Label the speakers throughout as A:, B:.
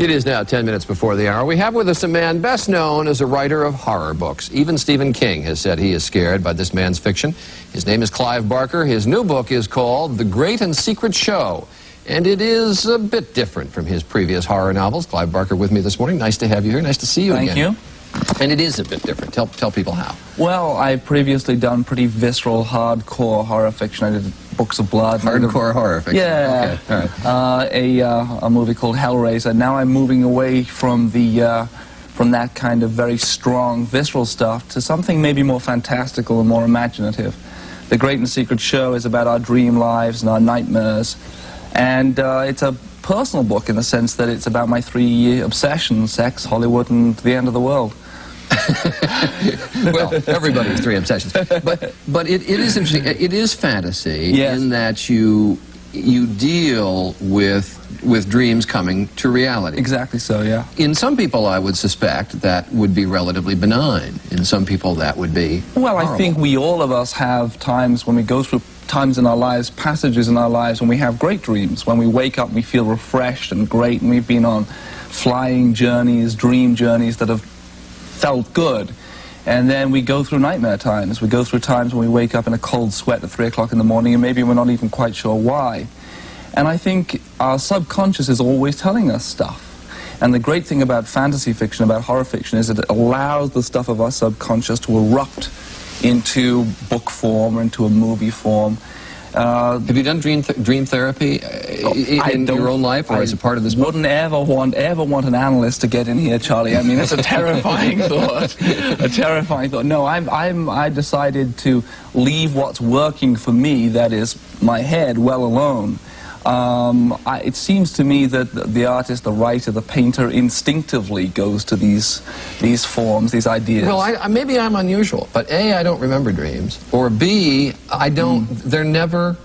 A: It is now 10 minutes before the hour. We have with us a man best known as a writer of horror books. Even Stephen King has said he is scared by this man's fiction. His name is Clive Barker. His new book is called The Great and Secret Show, and it is a bit different from his previous horror novels. Clive Barker with me this morning. Nice to have you here. Nice to see you again.
B: Thank you.
A: And it is a bit different. Tell people how.
B: Well, I've previously done pretty visceral, hardcore horror fiction. I did Books of Blood.
A: Hardcore horror fiction.
B: Yeah.
A: Okay. All right.
B: A movie called Hellraiser. Now I'm moving away from that kind of very strong, visceral stuff to something maybe more fantastical and more imaginative. The Great and Secret Show is about our dream lives and our nightmares. And it's a personal book in the sense that it's about my 3 obsessions: sex, Hollywood, and the end of the world.
A: Well, everybody's 3 obsessions. But it is interesting. It is fantasy, yes, in that you deal with dreams coming to reality.
B: Exactly so, yeah.
A: In some people, I would suspect that would be relatively benign. In some people, that would be
B: well,
A: horrible.
B: I think all of us have times when we go through times in our lives, passages in our lives when we have great dreams, when we wake up and we feel refreshed and great, and we've been on flying journeys, dream journeys that have felt good. And then we go through nightmare times. We go through times when we wake up in a cold sweat at 3 o'clock in the morning, and maybe we're not even quite sure why. And I think our subconscious is always telling us stuff. And the great thing about fantasy fiction, about horror fiction, is it allows the stuff of our subconscious to erupt into book form or into a movie form.
A: Have you done dream therapy in your own life, or as a part of this book?
B: I wouldn't ever want an analyst to get in here, Charlie. I mean, it's a terrifying thought. A terrifying thought. No, I decided to leave what's working for me, that is my head, well alone. It seems to me that the artist, the writer, the painter instinctively goes to these forms, these ideas.
A: Well, maybe I'm unusual, but A, I don't remember dreams, or B, I don't, they're never,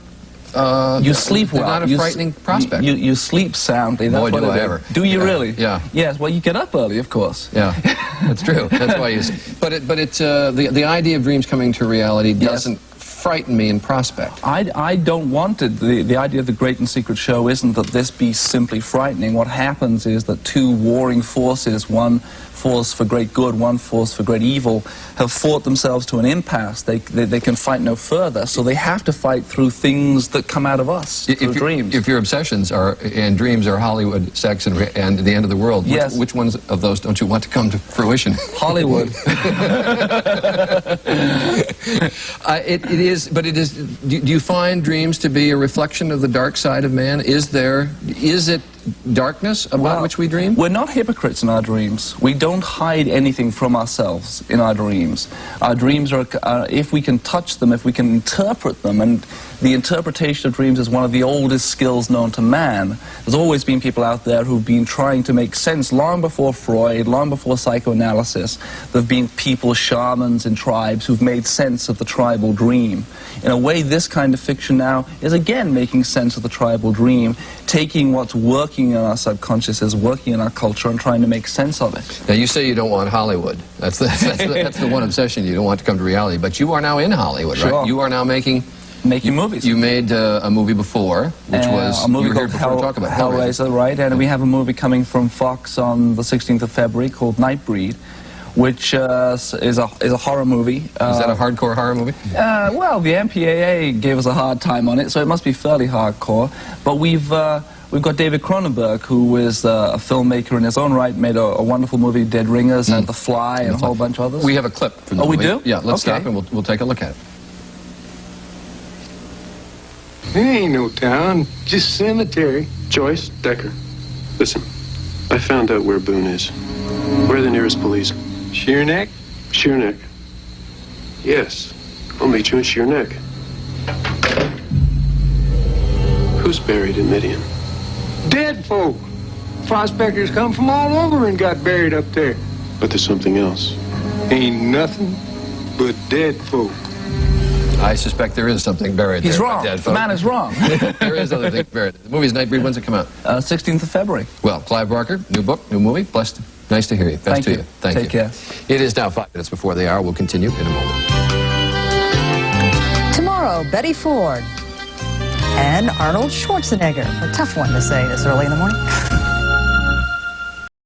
B: you sleep well.
A: They're not a frightening prospect.
B: You sleep soundly. That's
A: Boy,
B: what
A: do I ever.
B: Do you really?
A: Yeah.
B: Yes, well, you get up early, of course.
A: Yeah, that's true. That's why you but it's the idea of dreams coming to reality doesn't frighten me in prospect.
B: I don't want it. The idea of The Great and Secret Show isn't that this be simply frightening. What happens is that 2 warring forces, one force for great good, one force for great evil, have fought themselves to an impasse. They can fight no further, so they have to fight through things that come out of us, through dreams. If
A: your obsessions and dreams are Hollywood, sex, and the end of the world,
B: yes,
A: which ones of those don't you want to come to fruition?
B: Hollywood.
A: Do you find dreams to be a reflection of the dark side of man? Is it darkness about which we dream?
B: We're not hypocrites in our dreams. We don't hide anything from ourselves in our dreams. Our dreams are, if we can touch them, if we can interpret them, and the interpretation of dreams is one of the oldest skills known to man. There's always been people out there who've been trying to make sense, long before Freud, long before psychoanalysis. There have been people, shamans in tribes, who've made sense of the tribal dream. In a way, this kind of fiction now is again making sense of the tribal dream, taking what's working in our subconscious, working in our culture, and trying to make sense of it.
A: Now, you say you don't want Hollywood. That's the one obsession. You don't want to come to reality. But you are now in Hollywood,
B: sure,
A: right? You are now making
B: movies.
A: You made a movie before, which was
B: a movie called Hellraiser, right? And we have a movie coming from Fox on the 16th of February called Nightbreed, which is a horror movie.
A: Is that a hardcore horror movie?
B: Well, the MPAA gave us a hard time on it, so it must be fairly hardcore. But we've got David Cronenberg, who is a filmmaker in his own right, made a wonderful movie, Dead Ringers, and The Fly, and a whole bunch of others.
A: We have a clip from the movie.
B: We do?
A: Yeah, let's stop and we'll take a look at it.
C: It ain't no town, just cemetery.
D: Joyce, Decker, listen, I found out where Boone is. Where are the nearest police?
C: Sheerneck?
D: Sheerneck. Yes, I'll meet you in Sheerneck. Who's buried in Midian?
C: Dead folk. Prospectors come from all over and got buried up there.
D: But there's something else.
C: Ain't nothing but dead folk.
A: I suspect there is something buried there.
B: He's wrong. The man is wrong.
A: There is other things buried. The movie's Nightbreed. When's it come out?
B: 16th of February.
A: Well, Clive Barker, new book, new movie. Blessed. Nice to hear you. Best to you. Thank you.
B: Take care.
A: It is now 5 minutes before the hour. We'll continue in a moment.
E: Tomorrow, Betty Ford and Arnold Schwarzenegger. A tough one to say this early in the morning.